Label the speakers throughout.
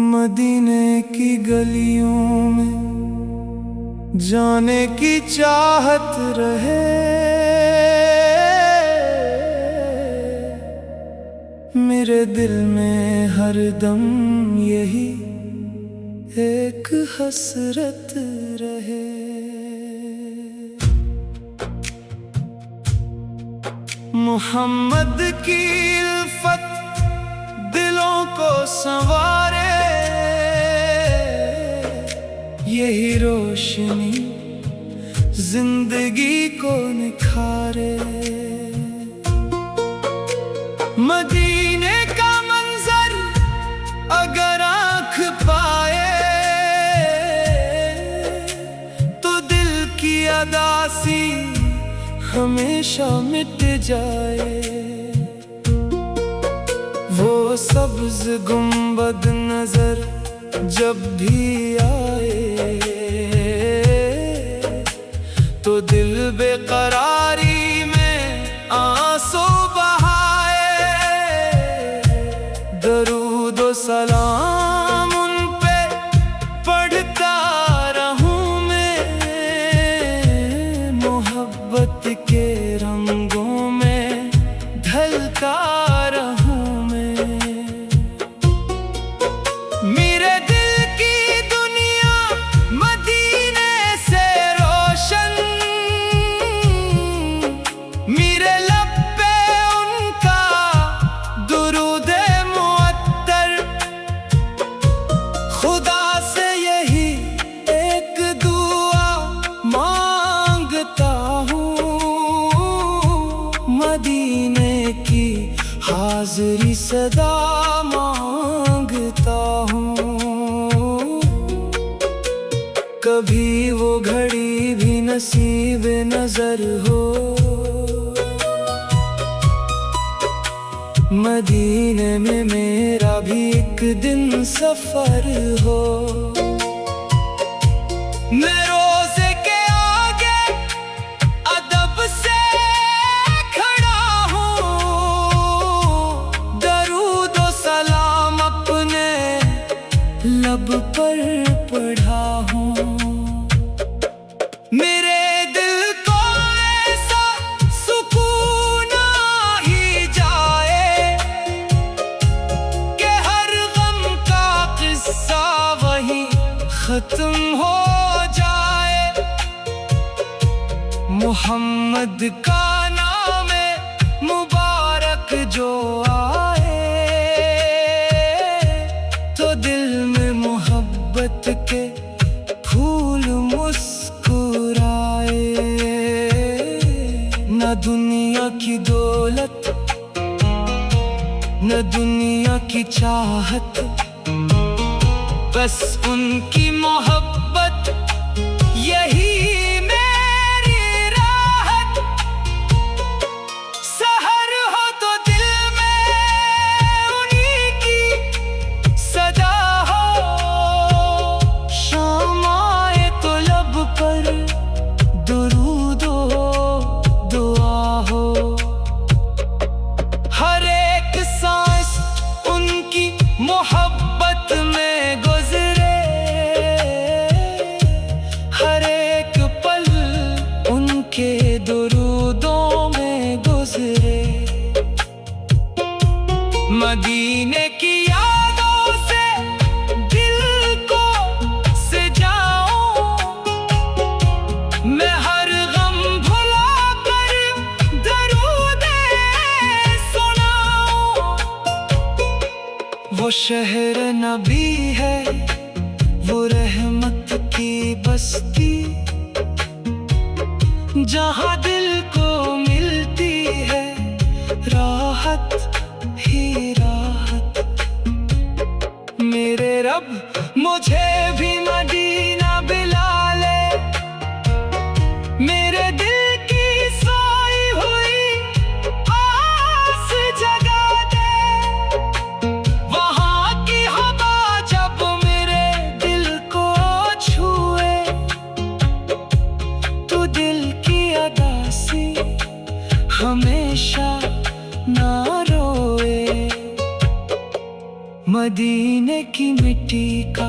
Speaker 1: मदीने की गलियों में जाने की चाहत रहे, मेरे दिल में हरदम यही एक हसरत रहे। मोहम्मद की इल्फत दिलों को संवारे, यही रोशनी जिंदगी को निखारे। मदीने का मंजर अगर आँख पाए तो दिल की अदासी हमेशा मिट जाए। वो सब्ज गुंबद नजर जब भी आए तो दिल बेकरारी में आंसू बहाए। दरूद व सलाम उन पे पढ़ता रहूं मैं, मोहब्बत के रंगों में ढलता रहूं मैं। मेरे दिल की दुनिया मदीने से रोशन, मेरे लब पे उनका दुरूद मुअत्तर। खुदा से यही एक दुआ मांगता हूँ, मदीने की हाज़िरी सदा मांगता हूँ। कभी वो घड़ी भी नसीब नजर हो, मदीने में मेरा भी एक दिन सफर हो। मैं रोज़े के आगे अदब से खड़ा हूँ, दरूद व सलाम अपने लब पर पढ़ा हूँ। मेरे दिल को ऐसा सुकून आ ही जाए कि हर गम का किस्सा वहीं खत्म हो जाए। मोहम्मद का नाम मुबारक जो आए तो दिल में मोहब्बत के फूल मुस्कुराए। न दुनिया की दौलत न दुनिया की चाहत, बस उनकी मोहब्बत यही मेरी राहत। सहर हो तो दिल में उन्हीं की सदा हो, शाम आए तो लब पर दुरूद व दुआ हो। हर एक सांस उनकी मोहब्बत में गुजरे, हर एक पल उनके दुरूदों में गुजरे। मदीने की यादों से दिल को सजाऊं, मैं हर गम भुला कर दरूदे सुनाऊं। वो शहर नबी है, वो रहमत की बस्ती, जहाँ दिल को मिलती है राहत ही राहत। मेरे रब मुझे भी मदीना बुला ले, मेरे दिल की सोई हुई आस जगा दे। वहाँ की हवा जब मेरे दिल को छुए मदीने की मिट्टी का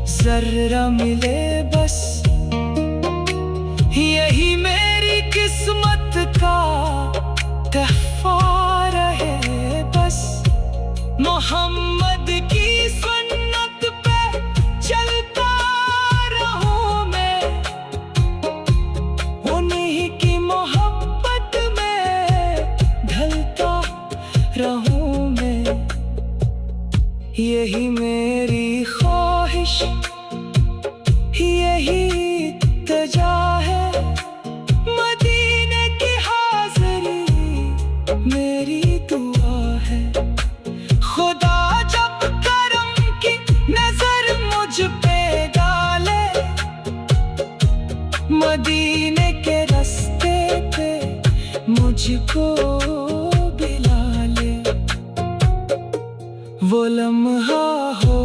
Speaker 1: जर्रा मिले बस, यही मेरी किस्मत का तहफा रहे बस। मोहम्मद की सुन्नत पे चलता रहूं मैं, उन्हीं की मोहब्बत में ढलता रहूं मैं। यही मेरी ख्वाहिश, यही तजा है, मदीने की हाज़री मेरी दुआ है। खुदा जब करम की नजर मुझ पे डाले, मदीने के रास्ते पे मुझको बुला ले। वो लम्हा हो